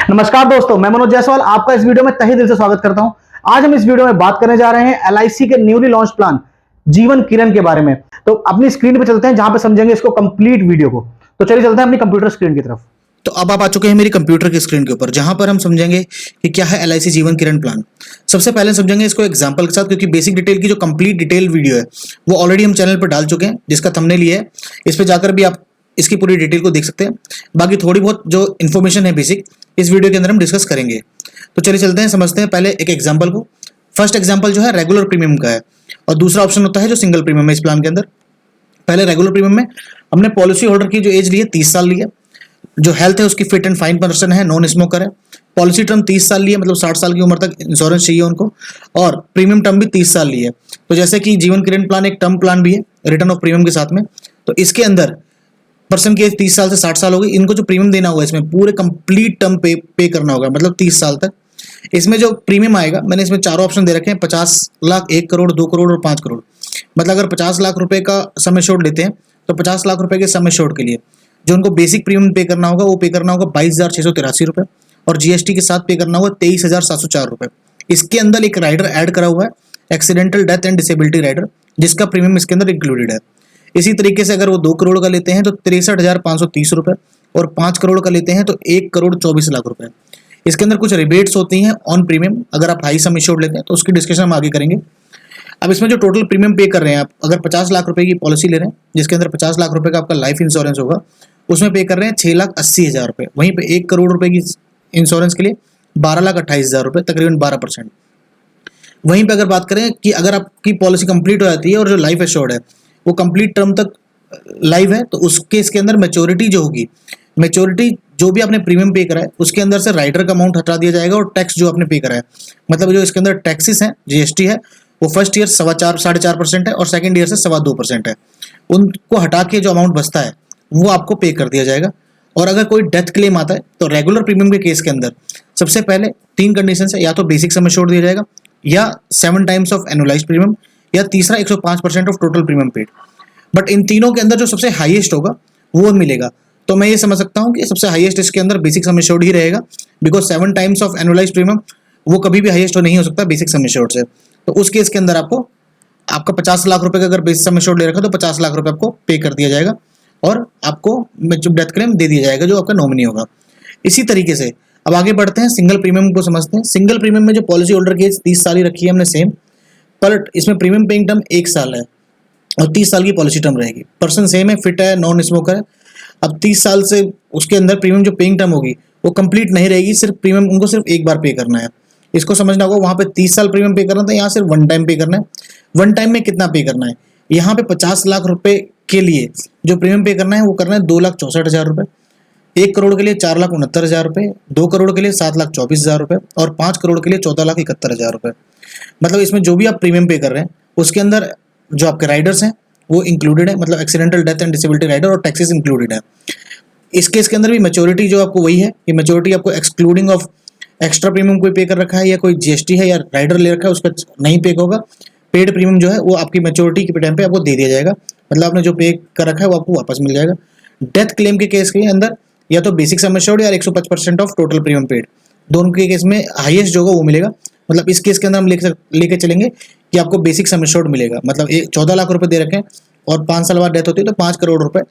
नमस्कार दोस्तों, मैं मनोज जायसवाल आपका इस वीडियो में तहे दिल से स्वागत करता हूं। आज हम इस वीडियो में बात करने जा रहे हैं एलआईसी के न्यूली लॉन्च प्लान जीवन किरण के बारे में। तो अपनी स्क्रीन पे चलते हैं जहां पे समझेंगे इसको कंप्लीट वीडियो को। तो चलिए चलते हैं अपनी कंप्यूटर स्क्रीन की तरफ। तो अब आप आ चुके हैं मेरी कंप्यूटर की स्क्रीन के ऊपर, जहां पर हम समझेंगे कि क्या है एलआईसी जीवन किरण प्लान। सबसे पहले समझेंगे इसको एग्जांपल के साथ, क्योंकि बेसिक डिटेल की जो कंप्लीट डिटेल वीडियो है वो ऑलरेडी हम चैनल पर डाल चुके हैं, जिसका थंबनेल ये है। इस पर जाकर भी आप इसकी पूरी डिटेल को देख सकते हैं। बाकी थोड़ी बहुत जो इन्फॉर्मेशन है बेसिक, इस वीडियो के अंदर हम डिस्कस करेंगे। तो चलिए चलते हैं, समझते हैं पहले एक एग्जाम्पल को। फर्स्ट एग्जाम्पल जो है रेगुलर प्रीमियम का है, और दूसरा ऑप्शन होता है जो सिंगल प्रीमियम है इस प्लान के अंदर। पहले रेगुलर प्रीमियम में हमने पॉलिसी होल्डर की जो एज ली है 30 साल ली है, जो हेल्थ है उसकी फिट एंड फाइन पर्सन है, नॉन स्मोकर है। पॉलिसी टर्म 30 साल ली है, मतलब 60 साल की उम्र तक इंश्योरेंस चाहिए उनको, और प्रीमियम टर्म भी 30 साल ली है। तो जैसे कि जीवन किरण प्लान एक टर्म प्लान भी है रिटर्न ऑफ प्रीमियम के साथ में, तो इसके अंदर पर्सन की एज 30 साल से 60 साल होगी। इनको जो प्रीमियम देना होगा इसमें पूरे कंप्लीट टर्म पे करना होगा, मतलब 30 साल तक। इसमें जो प्रीमियम आएगा, मैंने इसमें चारों ऑप्शन दे रखे हैं, 50 लाख, 1 करोड़, 2 करोड़ और 5 करोड़। मतलब अगर 50 लाख रुपए का सम एश्योर्ड लेते हैं तो 50 लाख रुपए के सम एश्योर्ड के लिए जो उनको बेसिक प्रीमियम पे करना होगा वो पे करना होगा 22,683 रुपए, और जीएसटी के साथ पे करना होगा 23,704 रुपए। इसके अंदर एक राइडर ऐड करा हुआ है, accidental death and disability rider, जिसका प्रीमियम इसके अंदर इंक्लूडेड है। इसी तरीके से अगर वो 2 करोड़ का लेते हैं तो 63,530 रुपए, और 5 करोड़ का लेते हैं तो 1 करोड़ 24 लाख रुपए। इसके अंदर कुछ रिबेट्स होती हैं ऑन प्रीमियम, अगर आप हाई सम एश्योर्ड लेते हैं तो उसकी डिस्कशन हम आगे करेंगे। अब इसमें जो टोटल प्रीमियम पे कर रहे हैं आप, अगर 50 लाख रुपए की पॉलिसी ले रहे हैं जिसके अंदर 50 लाख रुपए का आपका लाइफ इंश्योरेंस होगा, उसमें पे कर रहे हैं 6,80,000 रुपए। वहीं पे 1 करोड़ रुपए की इंश्योरेंस के लिए 12,28,000 रुपए, तकरीबन 12%। वहीं पे अगर बात करें कि अगर आपकी पॉलिसी कंप्लीट हो जाती है और जो लाइफ एश्योर्ड है वो कंप्लीट टर्म तक लाइव है, तो उसके इसके अंदर मैच्योरिटी जो होगी, मैच्योरिटी जो भी आपने प्रीमियम पे करा है उसके अंदर से राइडर का अमाउंट हटा दिया जाएगा, और टैक्स जो आपने पे करा है, मतलब जो इसके अंदर टैक्सेस हैं, जीएसटी है, वो फर्स्ट ईयर 4.25% है और सेकंड ईयर से 2.25% है। उनको हटा के जो अमाउंट बचता है वो आपको पे कर दिया जाएगा। और अगर कोई डेथ क्लेम आता है तो रेगुलर प्रीमियम के केस के अंदर सबसे पहले 3 कंडीशन है, या तो बेसिक सम एश्योर्ड दिया जाएगा, या 7 टाइम्स ऑफ एनुअलाइज्ड प्रीमियम, या तीसरा 105% of total premium paid. But in तीनों के अंदर जो सबसे हाईएस्ट होगा वो मिलेगा। तो मैं ये समझ सकता हूँ कि सबसे हाईएस्ट इसके अंदर बेसिक सम एश्योर्ड ही रहेगा, because 7 times of annualised premium वो कभी भी हाईएस्ट नहीं हो सकता बेसिक सम एश्योर्ड से। तो उस केस के अंदर आपका 50 लाख रुपए का अगर बेसिक सम एश्योर्ड ले रखा तो 50 लाख रुपए आपको पे कर दिया जाएगा, और आपको डेथ क्लेम दे दिया जाएगा जो आपका नॉमिनी होगा। इसी तरीके से अब आगे बढ़ते हैं, सिंगल प्रीमियम को समझते हैं। सिंगल प्रीमियम में जो पॉलिसी होल्डर की एज 30 साल ही रखी है हमने सेम, पर इसमें प्रीमियम पेइंग टर्म 1 साल है और 30 साल की पॉलिसी टर्म रहेगी। पर्सन सेम है, फिट है, नॉन स्मोकर है। अब 30 साल से उसके अंदर प्रीमियम जो पेइंग टर्म होगी वो कंप्लीट नहीं रहेगी, सिर्फ प्रीमियम उनको सिर्फ एक बार पे करना है। इसको समझना होगा, वहाँ पे 30 साल प्रीमियम पे करना था, यहाँ सिर्फ 1 टाइम पे करना है। 1 टाइम में कितना पे करना है, यहाँ पे 50 लाख रुपए के लिए जो प्रीमियम पे करना है वो करना है 2,64,000 रुपए, 1 करोड़ के लिए 4,69,000 रुपए, 2 करोड़ के लिए 7,24,000 रुपए, और 5 करोड़ के लिए 14,71,000 रुपए। मतलब इसमें जो भी आप प्रीमियम पे कर रहे हैं उसके अंदर जो आपके राइडर्स हैं वो इंक्लूडेड है, मतलब accidental death and disability rider, और टैक्सेस इंक्लूडेड है। इस केस के अंदर भी मैच्योरिटी जो आपको वही है, कि मैच्योरिटी आपको एक्सक्लूडिंग ऑफ एक्स्ट्रा प्रीमियम कोई पे कर रखा है, या कोई जीएसटी है या राइडर ले रखा है उसका नहीं पे होगा। पेड प्रीमियम जो है वो आपकी मैच्योरिटी के टाइम पे आपको दे दिया जाएगा, मतलब आपने जो पे कर रखा है वो आपको वापस मिल जाएगा। डेथ क्लेम के केस के अंदर या तो बेसिक सम एश्योर्ड या 105% ऑफ टोटल प्रीमियम पेड, दोनों के केस में हाईएस्ट जो होगा वो मिलेगा। मतलब इस केस के अंदर हम लेके चलेंगे कि आपको बेसिक सम एश्योर्ड मिलेगा, मतलब 14 लाख रुपए दे रखे हैं और 5 साल बाद डेथ होती है तो 5 करोड़ रुपए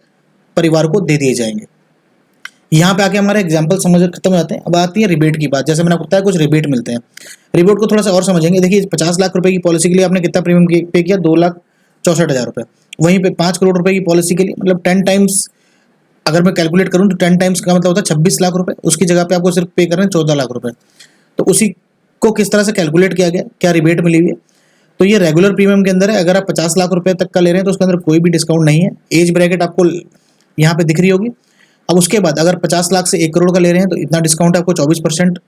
परिवार को दे दिए जाएंगे। यहाँ पे आके हमारे एग्जाम्पल समझ खत्म हो जाते हैं। अब आती है रिबेट की बात। जैसे मैंने बताया कुछ रिबेट मिलते हैं, रिबेट को थोड़ा सा और समझेंगे। देखिए 50 लाख रुपए की पॉलिसी के लिए आपने कितना प्रीमियम पे किया, 2,64,000 रुपए। वहीं पे 5 करोड़ रुपए की पॉलिसी के लिए, मतलब 10 टाइम्स अगर मैं कैलकुलेट करूँ तो 10 टाइम्स का मतलब होता है 26 लाख रुपए, उसकी जगह पे आपको सिर्फ पे करना है 14 लाख रुपए। तो उसी को किस तरह से कैलकुलेट किया गया, क्या रिबेट मिली हुई है, तो ये रेगुलर प्रीमियम के अंदर है। अगर आप 50 लाख रुपए तक का ले रहे हैं तो उसके अंदर कोई भी डिस्काउंट नहीं है। एज ब्रैकेट आपको यहाँ पे दिख रही होगी। अब उसके बाद अगर 50 लाख से 1 करोड़ का ले रहे हैं तो इतना डिस्काउंट है आपको 24%।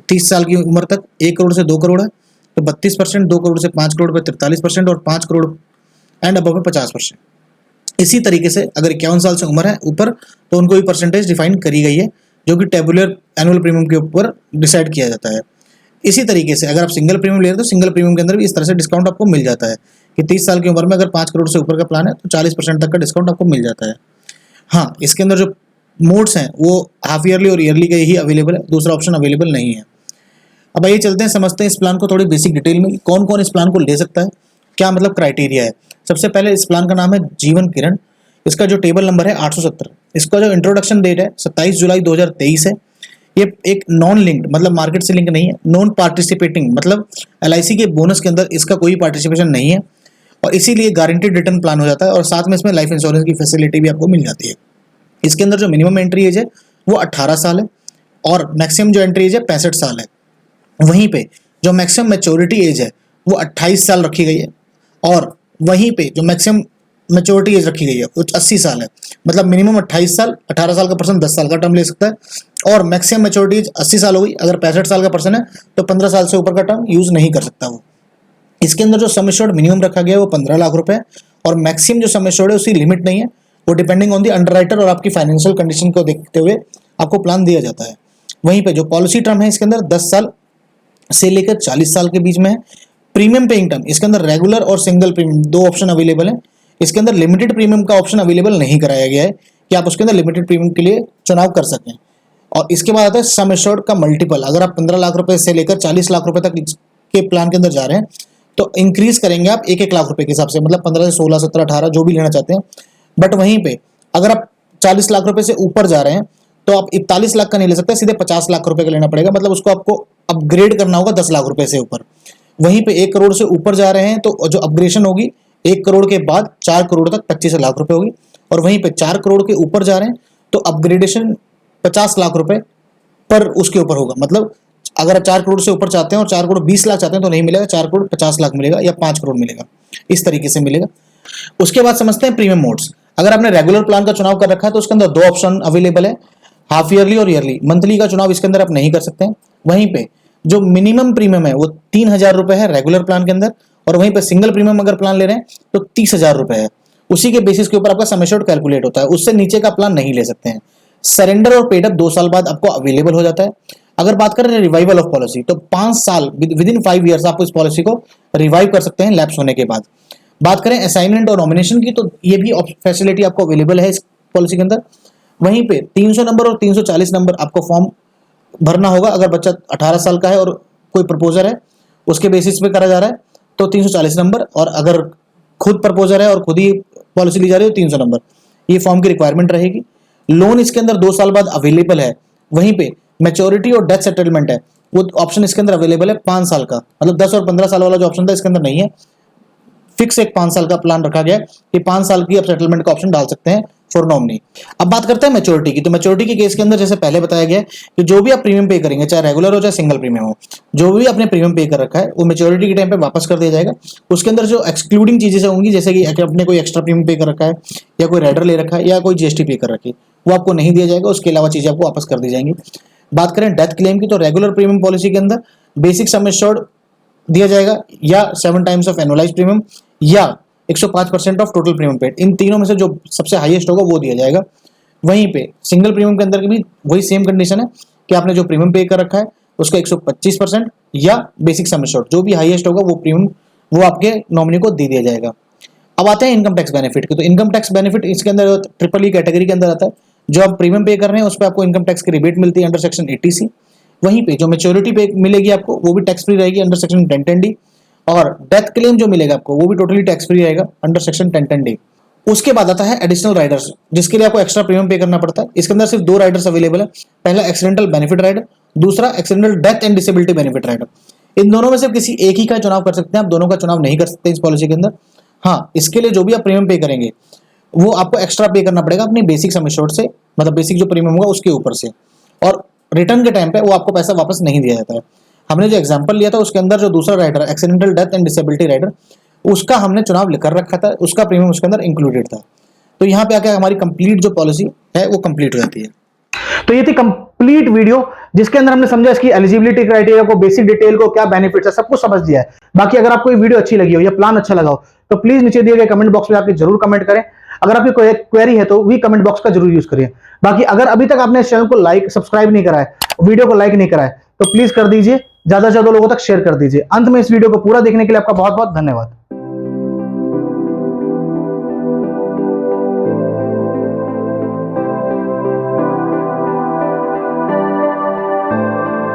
30 साल की उम्र तक 1 करोड़ से 2 करोड़ है तो 32%, 2 करोड़ से 5 करोड़ पे 43%, और 5 करोड़ एंड अबव पे 50%। इसी तरीके से अगर 51 साल से उम्र है ऊपर तो उनको भी परसेंटेज डिफाइन करी गई है, जो कि टेबुलर एनुअल प्रीमियम के ऊपर डिसाइड किया जाता है। इसी तरीके से अगर आप सिंगल प्रीमियम ले रहे हैं तो सिंगल प्रीमियम के अंदर भी इस तरह से डिस्काउंट आपको मिल जाता है कि 30 साल की उम्र में अगर 5 करोड़ से ऊपर का प्लान है तो 40% तक का डिस्काउंट आपको मिल जाता है। हाँ, इसके अंदर जो मोड्स हैं वो हाफ ईयरली और ईयरली के ही अवेलेबल है, दूसरा ऑप्शन अवेलेबल नहीं है। अब आइए चलते हैं, समझते हैं इस प्लान को थोड़ी बेसिक डिटेल में, कौन कौन इस प्लान को ले सकता है, क्या मतलब क्राइटेरिया है। सबसे पहले इस प्लान का नाम है जीवन किरण, इसका जो टेबल नंबर है 870, इसका जो इंट्रोडक्शन डेट है 27 जुलाई 2023 है। ये एक नॉन लिंक्ड मतलब मार्केट से लिंक नहीं है, नॉन पार्टिसिपेटिंग मतलब LIC के बोनस के अंदर इसका कोई पार्टिसिपेशन नहीं है और इसीलिए गारंटीड रिटर्न प्लान हो जाता है और साथ में इसमें लाइफ इंश्योरेंस की फैसिलिटी भी आपको मिल जाती है। इसके अंदर जो मिनिमम एंट्री एज है वो 18 साल है और मैक्सिमम जो एंट्री एज है 65 साल है। वहीं पे जो मैक्सिमम मैच्योरिटी एज है वो 28 साल रखी गई है और वहीं पे जो मैक्सिमम मैच्योरिटी एज रखी गई है वो 80 साल है। मतलब मिनिमम 28 साल, 18 साल का पर्सन 10 साल का टर्म ले सकता है और मैक्सिमम मैच्योरिटी एज 80 साल हो गई। अगर 65 साल का पर्सन है तो 15 साल से ऊपर का टर्म यूज नहीं कर सकता वो। इसके अंदर जो सम एश्योर्ड मिनिमम रखा गया है वो 15 लाख रुपए और मैक्सिमम जो सम एश्योर्ड है उसकी लिमिट नहीं है, वो डिपेंडिंग ऑन दी अंडरराइटर और आपकी फाइनेंशियल कंडीशन को देखते हुए आपको प्लान दिया जाता है। वहीं पे जो पॉलिसी टर्म है इसके अंदर 10 साल से लेकर 40 साल के बीच में है। प्रीमियम पेइंग टर्म इसके अंदर रेगुलर और सिंगल प्रीमियम दो ऑप्शन अवेलेबल है। इसके अंदर लिमिटेड प्रीमियम का ऑप्शन अवेलेबल नहीं कराया गया है कि आप उसके अंदर लिमिटेड प्रीमियम के लिए चुनाव कर सकें। और इसके बाद आता है सम एश्योर्ड का मल्टीपल, अगर आप 15 लाख रुपए से लेकर 40 लाख रुपए तक के प्लान के अंदर जा रहे हैं तो इंक्रीज करेंगे आप 1-1 लाख रुपए के हिसाब से, मतलब 15 से 16, 17, 18 जो भी लेना चाहते हैं। बट वहीं पे अगर आप 40 लाख रुपए से ऊपर जा रहे हैं तो आप 41 लाख का नहीं ले सकते, सीधे 50 लाख रुपए का लेना पड़ेगा, मतलब उसको आपको अपग्रेड करना होगा 10 लाख रुपए से ऊपर। वहीं पे 1 करोड़ से ऊपर जा रहे हैं तो जो अपग्रेडेशन होगी 1 करोड़ के बाद 4 करोड़ तक 25 लाख रुपए होगी और वहीं पे 4 करोड़ के ऊपर जा रहे हैं तो अपग्रेडेशन 50 लाख रुपए पर उसके ऊपर होगा। मतलब अगर आप 4 करोड़ से ऊपर चाहते हैं और 4 करोड़ 20 लाख चाहते हैं तो नहीं मिलेगा, 4 करोड़ 50 लाख मिलेगा या 5 करोड़ मिलेगा, इस तरीके से मिलेगा। उसके बाद समझते हैं प्रीमियम मोड्स। अगर आपने रेगुलर प्लान का चुनाव कर रखा है तो उसके अंदर 2 ऑप्शन अवेलेबल है, हाफ ईयरली और ईयरली। मंथली का चुनाव इसके अंदर आप नहीं कर सकते हैं। वहीं पे जो मिनिमम प्रीमियम है वो 3000 रुपए है रेगुलर प्लान के अंदर और वहीं पे सिंगल प्रीमियम अगर प्लान ले रहे हैं तो 30,000 रुपए है। उसी के बेसिस के ऊपर आपका सम एश्योर्ड कैलकुलेट होता है, उससे नीचे का प्लान नहीं ले सकते हैं। सरेंडर और पेड अप 2 साल बाद आपको अवेलेबल हो जाता है। अगर बात करें रिवाइवल ऑफ पॉलिसी तो 5 साल विद इन 5 ईयर्स आप इस पॉलिसी को रिवाइव कर सकते हैं लैप्स होने के बाद। बात करें असाइनमेंट और नॉमिनेशन की तो ये भी फैसिलिटी आपको अवेलेबल है इस पॉलिसी के अंदर। वहीं पे 300 नंबर और 340 नंबर आपको फॉर्म भरना होगा। अगर बच्चा 18 साल का है और कोई प्रपोजर है उसके बेसिस पे करा जा रहा है तो 340 नंबर, और अगर खुद प्रपोजर है और खुद ही पॉलिसी ली जा रही है तो 300 नंबर, ये फॉर्म की रिक्वायरमेंट रहेगी। लोन इसके अंदर 2 साल बाद अवेलेबल है। वहीं पे मैच्योरिटी और डेथ सेटलमेंट है वो ऑप्शन इसके अंदर अवेलेबल है 5 साल का, मतलब 10 और 15 साल वाला जो ऑप्शन था इसके अंदर नहीं है। फिक्स एक 5 साल का प्लान रखा गया है कि 5 साल की आप सेटलमेंट का ऑप्शन डाल सकते हैं फॉर नॉमिनी। अब बात करते हैं मैच्योरिटी की। तो मैच्योरिटी के केस के अंदर जैसे पहले बताया गया है कि जो भी आप प्रीमियम पे करेंगे, चाहे रेगुलर हो चाहे सिंगल प्रीमियम हो, जो भी आपने प्रीमियम पे कर रखा है वो मैच्योरिटी के टाइम पे वापस कर दिया जाएगा। उसके अंदर जो एक्सक्लूडिंग चीजें होंगी जैसे कि आपने कोई एक्स्ट्रा प्रीमियम पे कर रखा है या कोई राइडर ले रखा है या कोई GST पे कर रखी है वो आपको नहीं दिया जाएगा, उसके अलावा चीजें आपको वापस कर दी जाएंगी। बात करें डेथ क्लेम की तो रेगुलर प्रीमियम पॉलिसी के अंदर बेसिक सम एश्योर्ड दिया जाएगा या 7 टाइम्स ऑफ एनुअलाइज्ड प्रीमियम या 105% ऑफ टोटल प्रीमियम पेड, इन तीनों में से जो सबसे हाईएस्ट होगा वो दिया जाएगा। वहीं पे सिंगल प्रीमियम के अंदर भी वही सेम कंडीशन है कि आपने जो प्रीमियम पे कर रखा है उसका 125% या बेसिक सम एश्योर्ड जो भी हाईएस्ट होगा वो प्रीमियम वो आपके नॉमिनी को दे दिया जाएगा। अब आते हैं इनकम टैक्स बेनिफिट की। तो इनकम टैक्स बेनिफिट इसके अंदर ट्रिपल ई कैटेगरी के अंदर आता है। जो आप प्रीमियम पे कर रहे हैं उस पर आपको इनकम टैक्स की रिबेट मिलती है अंडर सेक्शन 80C। वहीं पे जो मैच्योरिटी पे मिलेगी आपको वो भी टैक्स फ्री रहेगी अंडर सेक्शन 1010D, और डेथ क्लेम जो मिलेगा आपको वो भी टोटली टैक्स फ्री रहेगा अंडर सेक्शन 1010D। उसके बाद आता है एडिशनल राइडर्स जिसके लिए आपको एक्स्ट्रा प्रीमियम पे करना पड़ता है। इसके अंदर सिर्फ 2 राइडर्स अवेलेबल है, पहला एक्सीडेंटल बेनिफिट राइडर, दूसरा accidental death and disability benefit rider. इन दोनों में से किसी एक ही का चुनाव कर सकते हैं, आप दोनों का चुनाव नहीं कर सकते इस पॉलिसी के अंदर। हाँ, इसके लिए जो भी आप प्रीमियम पे करेंगे वो आपको एक्स्ट्रा पे करना पड़ेगा अपनी बेसिक सम एश्योर्ड से, मतलब बेसिक जो प्रीमियम होगा उसके ऊपर से, और रिटर्न के टाइम पे वो आपको पैसा वापस नहीं दिया जाता है। हमने जो एग्जांपल लिया था उसके अंदर जो दूसरा rider accidental death and disability rider उसका हमने चुनाव कर रखा था, उसका प्रीमियम उसके अंदर इंक्लूडेड था। तो यहाँ पे आके हमारी कंप्लीट जो पॉलिसी है वो कंप्लीट हो जाती है। तो ये थी कंप्लीट वीडियो जिसके अंदर हमने समझा इसकी एलिजिबिलिटी क्राइटेरिया को, बेसिक डिटेल को, क्या बेनिफिट्स है, सब कुछ समझ दिया है। बाकी अगर आपको ये वीडियो अच्छी लगी हो या प्लान अच्छा लगा हो तो प्लीज नीचे दिए गए कमेंट बॉक्स में आपके जरूर कमेंट करें। अगर आपकी कोई क्वेरी है तो भी कमेंट बॉक्स का जरूर यूज करिए। बाकी अगर अभी तक आपने इस चैनल को सब्सक्राइब नहीं करा है, वीडियो को लाइक नहीं करा है तो प्लीज कर दीजिए, ज्यादा से ज्यादा लोगों तक शेयर कर दीजिए। अंत में इस वीडियो को पूरा देखने के लिए आपका बहुत बहुत धन्यवाद।